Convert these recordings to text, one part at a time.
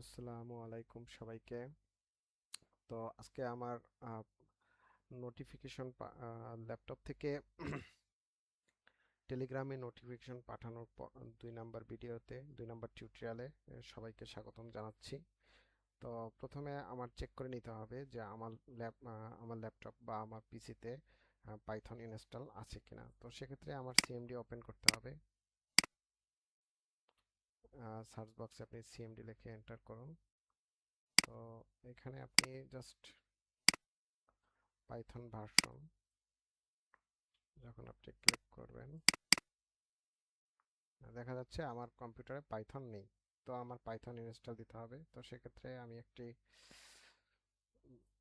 আসসালামু আলাইকুম সবাইকে। তো আজকে আমার নোটিফিকেশন ল্যাপটপ থেকে টেলিগ্রামে নোটিফিকেশন পাঠানোর 2 নাম্বার ভিডিওতে 2 নাম্বার টিউটোরিয়ালে সবাইকে স্বাগতম জানাচ্ছি। তো প্রথমে আমার চেক করে নিতে হবে যে আমার ল্যাপটপ বা আমার পিসিতে পাইথন ইনস্টল আছে কিনা। তো সেক্ষেত্রে আমার সিএমডি ওপেন করতে হবে। সার্চ বক্সে আপনি সিএমডি লিখে এন্টার করুন। তো এখানে আপনি জাস্ট পাইথন ভার্সন যখন আপনি ক্লিক করবেন দেখা যাচ্ছে আমার কম্পিউটারে পাইথন নেই। তো আমার পাইথন ইনস্টল দিতে হবে। তো সেক্ষেত্রে আমি একটি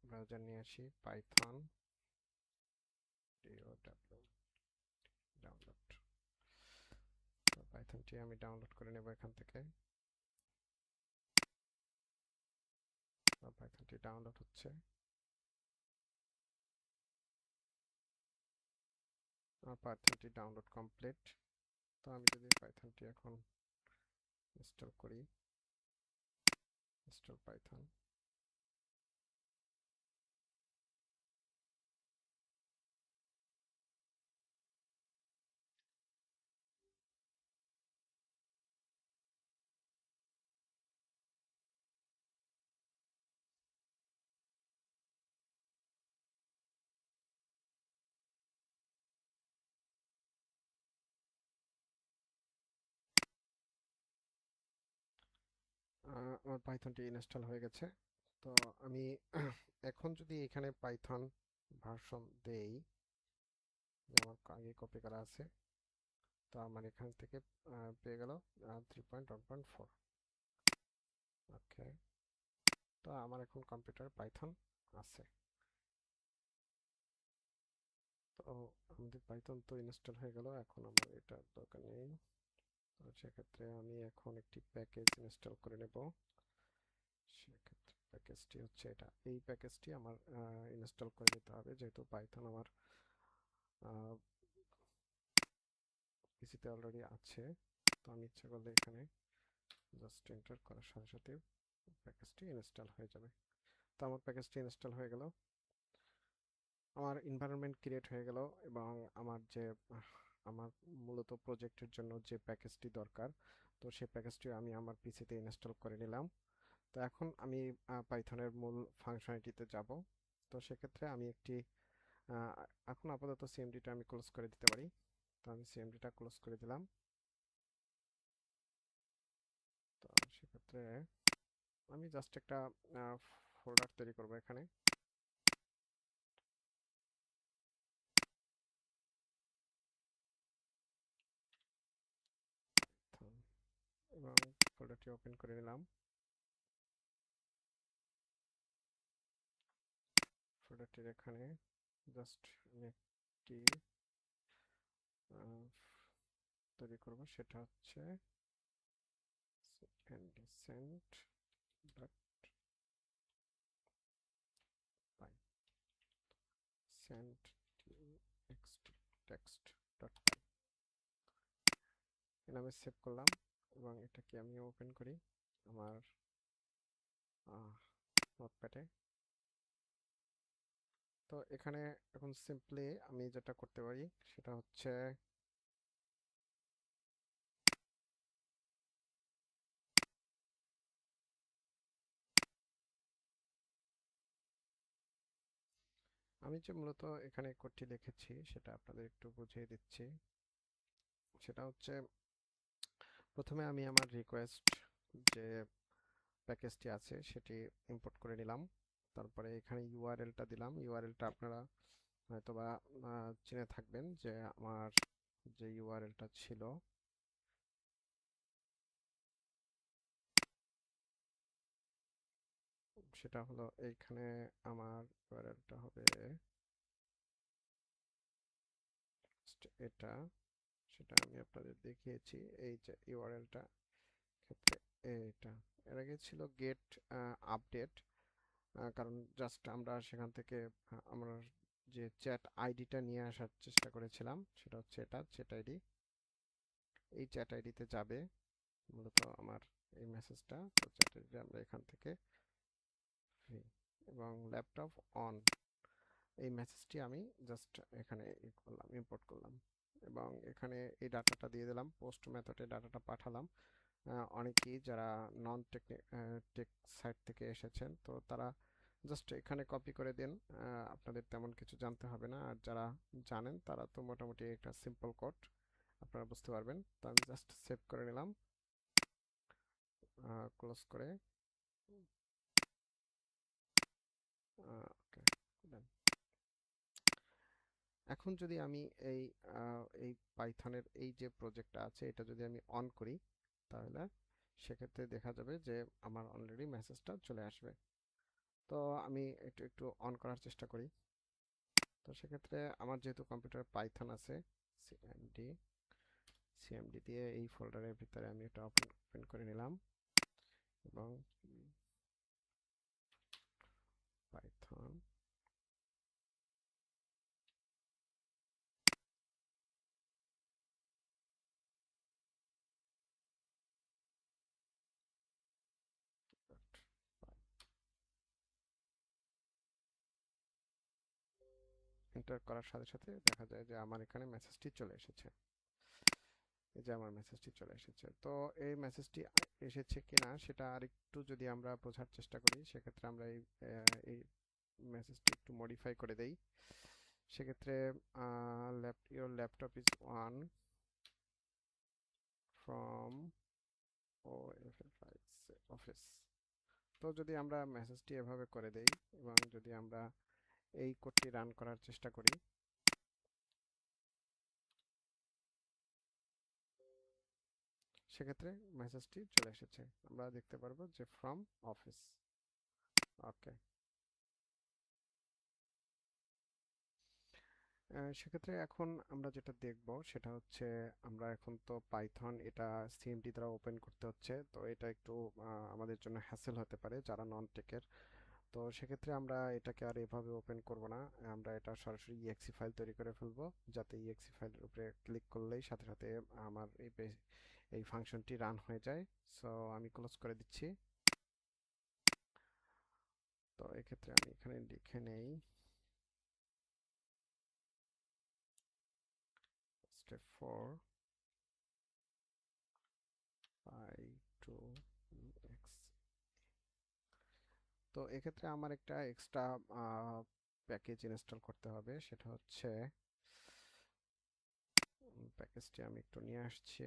ব্রাউজার নিয়ে আসি, পাইথন ডাউনলোড। তো পাইথনটি আমি ডাউনলোড করে নেব এখান থেকে। পাইথনটি ডাউনলোড হচ্ছে। আমার পাইথনটি ডাউনলোড কমপ্লিট। তো আমি যদি পাইথনটি এখন ইনস্টল করি, ইনস্টল পাইথন। আমার পাইথনটি ইনস্টল হয়ে গেছে। তো আমি এখন যদি এখানে পাইথন ভার্সন দেই, যে আমার আগে কপি করা আছে, তো আমার এখান থেকে পেয়ে গেল 3.1.4। ওকে। তো আমার এখন কম্পিউটারে পাইথন আছে। তো আমাদের পাইথন তো ইনস্টল হয়ে গেল, এখন আমার এটার দরকার নেই। তো সেক্ষেত্রে আমি এখন একটি প্যাকেজ ইনস্টল করে নেব। সেক্ষেত্রে প্যাকেজটি হচ্ছে এটা। এই প্যাকেজটি আমার ইনস্টল করে নিতে হবে, যেহেতু পাইথন আমার পিসিতে অলরেডি আছে। তো আমি ইচ্ছা করলে এখানে জাস্ট এন্টার করার সাথে সাথে প্যাকেজটি ইনস্টল হয়ে যাবে। তো আমার প্যাকেজটি ইনস্টল হয়ে গেল, আমার এনভায়রনমেন্ট ক্রিয়েট হয়ে গেল, এবং আমার যে আমার মূলত প্রজেক্টের জন্য যে প্যাকেজটি দরকার, তো সেই প্যাকেজটি আমি আমার পিসিতে ইনস্টল করে নিলাম। তো এখন আমি পাইথনের মূল ফাংশনালিটিতে যাব। তো সেক্ষেত্রে আমি একটি আহ, এখন আপাতত সিএমডিটা আমি ক্লোজ করে দিতে পারি। তো আমি সিএমডিটা ক্লোজ করে দিলাম। তো সেক্ষেত্রে আমি জাস্ট একটা ফোল্ডার তৈরি করব এখানে। তো এবং ফোল্ডারটি ওপেন করে নিলাম। ফোল্ডারটির এখানে জাস্ট আমি একটি তৈরি করব, সেটা হচ্ছে সেন্ট ডট পাই, সেন্ট টেক্সট ডট পাই এ নামে সেভ করলাম। এবং এটাকে আমি ওপেন করি আমার নোটপ্যাডে। তো এখানে এখন সিম্পলি আমি যেটা করতে পারি সেটা হচ্ছে আমি যে মূলত এখানে কোডটি লিখেছি সেটা আপনাদের একটু বুঝিয়ে দিচ্ছি। সেটা হচ্ছে, প্রথমে আমি আমার রিকোয়েস্ট যে প্যাকেজটি আছে সেটি ইম্পোর্ট করে নিলাম। তারপরে এখানে ইউআরএলটা দিলাম। ইউআরএলটা আপনারা হয়তোবা চিনে থাকবেন, যে আমার যে ইউআরএলটা ছিল সেটা হলো এইখানে। আমার ইউআরএলটা হবে এটা, সেটা আমি আপনাদের দেখিয়েছি। এই যে ইউআরএলটা ক্ষেত্রে এটা এর আগে ছিল গেট আপডেট, কারণ জাস্ট আমরা সেখান থেকে আমরা যে চ্যাট আইডিটা নিয়ে আসার চেষ্টা করেছিলাম সেটা হচ্ছে এটা চ্যাট আইডি। এই চ্যাট আইডিতে যাবে মূলত আমার এই মেসেজটা, তো যেটা আমরা এখান থেকে ফ্রি এবং ল্যাপটপ অন, এই মেসেজটি আমি জাস্ট এখানে করলাম, ইম্পোর্ট করলাম এবং এখানে এই ডাটাটা দিয়ে দিলাম, পোস্ট মেথডে ডাটাটা পাঠালাম। অনেকেই যারা নন টেক সাইট থেকে এসেছেন, তো তারা জাস্ট এখানে কপি করে দিন, আপনাদের তেমন কিছু জানতে হবে না। আর যারা জানেন তারা তো মোটামুটি একটা সিম্পল কোড আপনারা বুঝতে পারবেন। তো আমি জাস্ট সেভ করে নিলাম, ক্লোজ করে ওকে দেন। এখন যদি আমি এই পাইথনের এই যে প্রজেক্টটা আছে এটা যদি আমি অন করি, তাহলে সেক্ষেত্রে দেখা যাবে যে আমার অলরেডি মেসেজটা চলে আসবে। তো আমি একটু একটু অন করার চেষ্টা করি। তো সেক্ষেত্রে আমার যেহেতু কম্পিউটারে পাইথন আছে, সিএমডি সিএমডি দিয়ে এই ফোল্ডারের ভিতরে আমি এটা ওপেন করে নিলাম এবং পাইথন এন্টার করার সাথে সাথে দেখা যায় যে আমার এখানে মেসেজটি চলে এসেছে। এই যে আমার মেসেজটি চলে এসেছে। তো এই মেসেজটি এসেছে কিনা সেটা আরেকটু যদি আমরা বোঝার চেষ্টা করি, সেক্ষেত্রে আমরা এই মেসেজটি একটু মডিফাই করে দেই। সেক্ষেত্রে your laptop is on from office. তো যদি আমরা মেসেজটি এভাবে করে দেই এবং যদি আমরা এই কোডটি রান করার চেষ্টা করি, সেক্ষেত্রে মেসেজটি চলে এসেছে। আমরা দেখতে পারবো যে ফ্রম অফিস। ওকে, সেক্ষেত্রে এখন আমরা যেটা দেখব সেটা হচ্ছে, আমরা এখন তো পাইথন এটা সিএমডি দ্বারা ওপেন করতে হচ্ছে, তো এটা একটু আমাদের জন্য হ্যাসেল হতে পারে যারা নন টেকের। তো সেক্ষেত্রে আমরা এটাকে আর এভাবে ওপেন করব না, আমরা এটা সরাসরি ইএক্সি ফাইল তৈরি করে ফেলবো, যাতে ইএক্সি ফাইলের উপরে ক্লিক করলেই সাথে সাথে আমার এই ফাংশনটি রান হয়ে যায়। সো আমি ক্লোজ করে দিচ্ছি। তো এক্ষেত্রে আমি এখানে লিখে নেই স্টেপ 4 টু এক্স। তো এক্ষেত্রে আমার একটা এক্সট্রা প্যাকেজ ইনস্টল করতে হবে, সেটা হচ্ছে প্যাকেজটি আমি একটু নিয়ে আসছি।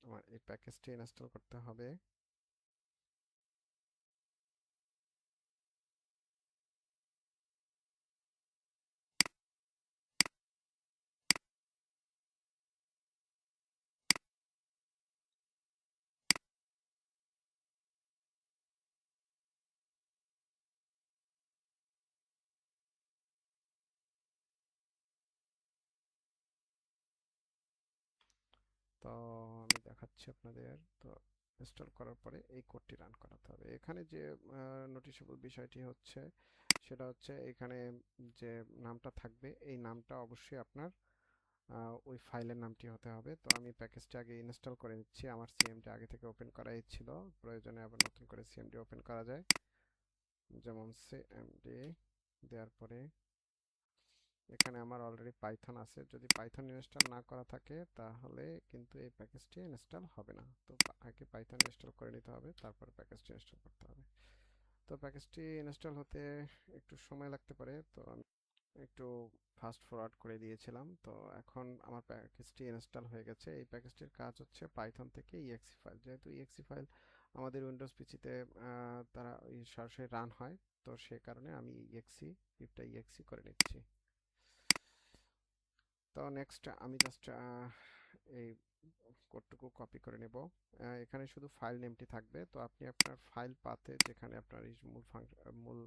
আমার এই প্যাকেজটি ইনস্টল করতে হবে। তো আমি দেখাচ্ছি আপনাদের। তো ইনস্টল করার পরে এই কোডটি রান করাতে হবে। এখানে যে নোটিশেবল বিষয়টি হচ্ছে, সেটা হচ্ছে এখানে যে নামটা থাকবে এই নামটা অবশ্যই আপনার ওই ফাইলের নামটি হতে হবে। তো আমি প্যাকেজটি আগে ইনস্টল করে নিচ্ছি, আমার সিএমডি আগে থেকে ওপেন করাই ছিল, প্রয়োজনে আবার নতুন করে সিএমডি ওপেন করা যায়। যেমন সিএমডি দেওয়ার পরে এখানে আমার অলরেডি পাইথন আছে, যদি পাইথন ইনস্টল না করা থাকে তাহলে কিন্তু এই প্যাকেজটি ইনস্টল হবে না। তো আগে পাইথন ইনস্টল করে নিতে হবে, তারপর প্যাকেজটি ইনস্টল করতে হবে। তো প্যাকেজটি ইনস্টল হতে একটু সময় লাগতে পারে, তো আমি একটু ফাস্ট ফরওয়ার্ড করে দিয়েছিলাম। তো এখন আমার প্যাকেজটি ইনস্টল হয়ে গেছে। এই প্যাকেজটির কাজ হচ্ছে পাইথন থেকে ইএক্সি ফাইল, যেহেতু ইএক্সি ফাইল আমাদের উইন্ডোজ পিসিতে তারা সরাসরি রান হয়, তো সে কারণে আমি ইএক্সি পিপটা ইএক্সি করে নিচ্ছি। তো নেক্সট আমি জাস্ট এই কোডটুকু কপি করে নেব। এখানে শুধু ফাইল নেমটি থাকবে, তো আপনি আপনার ফাইল পাথে যেখানে আপনার এই মূল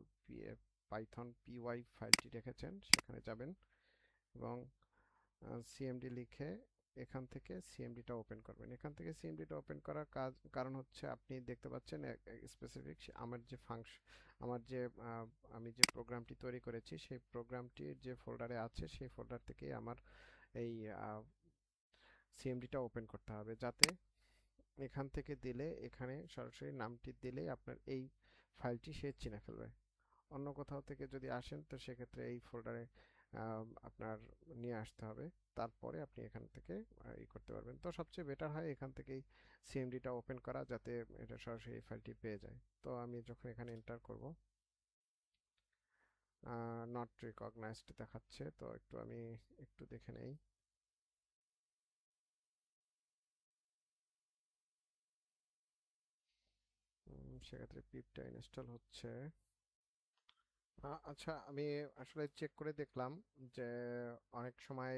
পাইথন পিওয়াই ফাইলটি রেখেছেন সেখানে যাবেন এবং সিএমডি লিখে এখান থেকে সিএমডিটা ওপেন করবেন। এখান থেকে সিএমডিটা ওপেন করার কারণ হচ্ছে আপনি দেখতে পাচ্ছেন স্পেসিফিক আমার যে ফাংশন, আমার যে আমি যে প্রোগ্রামটি তৈরি করেছি সেই প্রোগ্রামটি যে ফোল্ডারে আছে সেই ফোল্ডার থেকে আমার এই সিএমডিটা ওপেন করতে হবে, যাতে এখান থেকে দিলে এখানে সরাসরি নামটি দিলেই আপনার এই ফাইলটি সে চিনে ফেলবে। অন্য কোথাও থেকে যদি আসেন তো সেক্ষেত্রে এই ফোল্ডারে আপনার নিয়ে আসতে হবে, তারপরে আপনি এখান থেকে করতে পারবেন। তো সবচেয়ে বেটার হয় এখান থেকেই সিএমডিটা ওপেন করা, যাতে এটা সরাসরি এই ফাইলটি পেয়ে যায়। তো আমি যখন এখানে এন্টার করব, নট রিকগনাইজড দেখাচ্ছে, তো একটু আমি একটু দেখে নেই। সেক্ষেত্রে পিপটা ইনস্টল হচ্ছে। আচ্ছা, আমি আসলে চেক করে দেখলাম যে অনেক সময়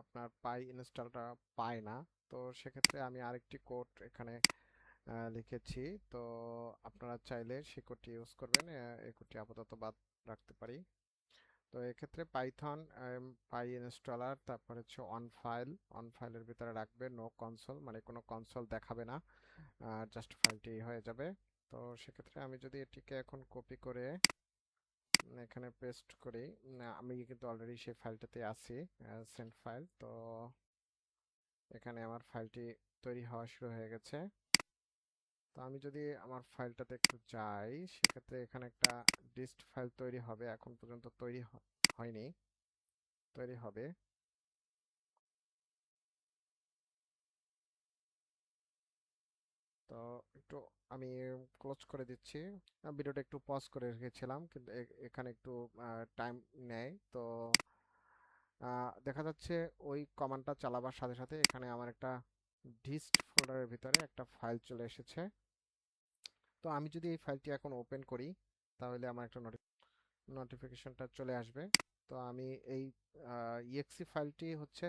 আপনার পাই ইনস্টলটা পায় না। তো সেক্ষেত্রে আমি আরেকটি কোড এখানে লিখেছি। তো আপনারা চাইলে সেই কোডটি ইউজ করবেন। এই কোডটি আপাতত বাদ রাখতে পারি। তো এক্ষেত্রে পাইথন পাই ইনস্টলার, তারপর হচ্ছে অন ফাইল, অন ফাইলের ভিতরে রাখবে নো কনসোল, মানে কোনো কনসোল দেখাবে না, জাস্ট ফাইলটি হয়ে যাবে। তো সেক্ষেত্রে আমি যদি এটিকে এখন কপি করে এখানে পেস্ট করি, আমি কিন্তু অলরেডি সেই ফাইলটাতে আছি, সেন্ড ফাইল। তো এখানে আমার ফাইলটি তৈরি হওয়া শুরু হয়ে গেছে। তো আমি যদি আমার ফাইলটাতে একটু যাই, সেক্ষেত্রে এখানে একটা ডিস্ট ফাইল তৈরি হবে, এখন পর্যন্ত তৈরি হয়নি, তৈরি হবে। তো একটু আমি ক্লোজ করে দিচ্ছি। ভিডিওটা একটু পজ করে রেখেছিলাম, কিন্তু এখানে একটু টাইম নেয়। তো দেখা যাচ্ছে ওই কমান্ডটা চালাবার সাথে সাথে এখানে আমার একটা ডিস্ট ফোল্ডারের ভিতরে একটা ফাইল চলে এসেছে। তো আমি যদি এই ফাইলটি এখন ওপেন করি, তাহলে আমার একটা নোটিফিকেশনটা চলে আসবে। তো আমি এই ইএক্সি ফাইলটি হচ্ছে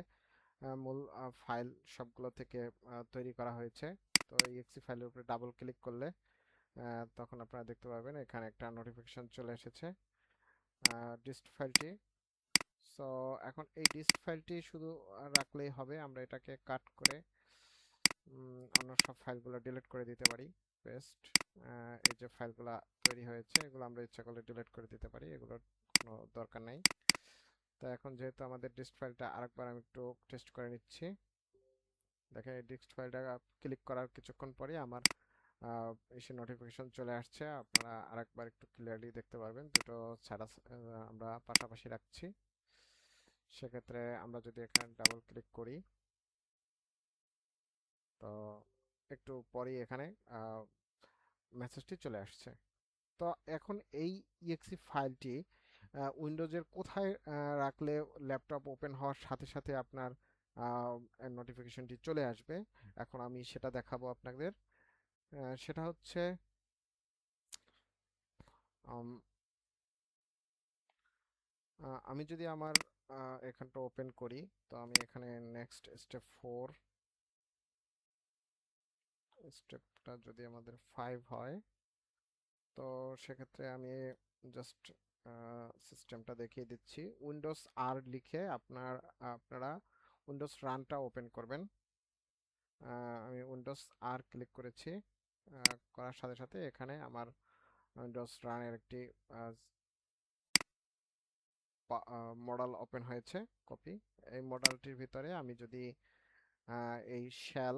মূল ফাইল সবগুলো থেকে তৈরি করা হয়েছে। তো ইএক্সি ফাইলের উপরে ডাবল ক্লিক করলে তখন আপনারা দেখতে পাবেন এখানে একটা নোটিফিকেশন চলে এসেছে ডিস্ট ফাইলটি। সো এখন এই ডিস্ট ফাইলটি শুধু রাখলেই হবে, আমরা এটাকে কাট করে অন্য সব ফাইলগুলো ডিলিট করে দিতে পারি। পেস্ট, এই যে ফাইলগুলো তৈরি হয়েছে এগুলো আমরা ইচ্ছা করলে ডিলিট করে দিতে পারি, এগুলোর কোনো দরকার নাই। তো এখন যেহেতু আমাদের ডিস্ট ফাইলটা আরেকবার আমি একটু টেস্ট করে নিচ্ছি। দেখেন এই ডিস্ট ফাইলটা ক্লিক করার কিছুক্ষণ পরে আমার এসে নোটিফিকেশন চলে আসছে। আপনারা আরেকবার একটু ক্লিয়ারলি দেখতে পারবেন, দুটো ছাড়া আমরা পাশাপাশি রাখছি। সেক্ষেত্রে আমরা যদি এখানে ডাবল ক্লিক করি, তো একটু পরেই এখানে মেসেজটি চলে আসছে। তো এখন এই ইএক্সি ফাইলটি উইন্ডোজের কোথায় রাখলে ল্যাপটপ ওপেন হওয়ার সাথে সাথে আপনার নোটিফিকেশনটি চলে আসবে, এখন আমি সেটা দেখাবো আপনাদের। সেটা হচ্ছে আম, আমি যদি আমার এখানটা ওপেন করি, তো আমি এখানে নেক্সট স্টেপ 4, স্টেপটা যদি আমাদের 5 হয়, তো সেক্ষেত্রে আমি জাস্ট সিস্টেমটা দেখিয়ে দিচ্ছি। উইন্ডোজ আর লিখে আপনারা উইন্ডোজ রানটা ওপেন করবেন। আমি উইন্ডোজ আর ক্লিক করেছি, করার সাথে সাথে এখানে আমার উইন্ডোজ রানের একটি মডেল ওপেন হয়েছে, কপি। এই মডেলটির ভিতরে আমি যদি এই শেল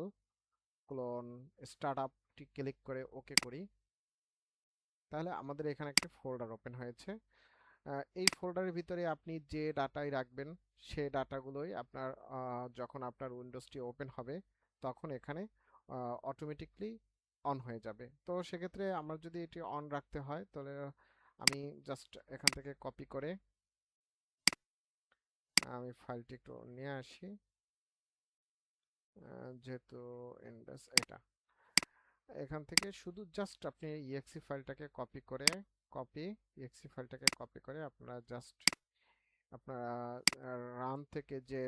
ক্লোন স্টার্টআপটি ক্লিক করে ওকে করি, তাহলে আমাদের এখানে একটি ফোল্ডার ওপেন হয়েছে। এই ফোল্ডারের ভিতরে আপনি যে ডাটাই রাখবেন সেই ডাটাগুলোই আপনার যখন আপনার উইন্ডোজটি ওপেন হবে তখন এখানে অটোমেটিকলি অন হয়ে যাবে। তো সেক্ষেত্রে আমার যদি এটি অন রাখতে হয়, তাহলে আমি জাস্ট এখান থেকে কপি করে আমি ফাইলটি একটু নিয়ে আসি, যেহেতু ইন্ডেক্স এটা, এখান থেকে শুধু জাস্ট আপনি ইএক্সি ফাইলটাকে কপি করে আপনারা জাস্ট আপনারা রান থেকে যে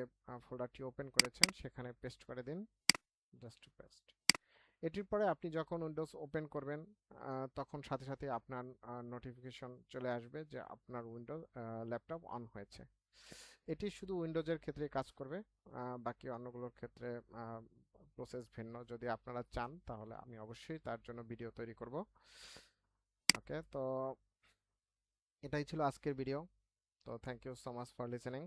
ফোল্ডারটি ওপেন করেছেন সেখানে পেস্ট করে দিন, জাস্ট পেস্ট। এটির পরে আপনি যখন উইন্ডোজ ওপেন করবেন তখন সাথে সাথে আপনার নোটিফিকেশন চলে আসবে যে আপনার উইন্ডোজ ল্যাপটপ অন হয়েছে। এটি শুধু উইন্ডোজের ক্ষেত্রে কাজ করবে, বাকি অন্যগুলোর ক্ষেত্রে প্রসেস ভিন্ন। যদি আপনারা চান তাহলে আমি অবশ্যই তার জন্য ভিডিও তৈরি করব। ওকে, তো এটাই ছিল আজকের ভিডিও। তো thank you so much for listening.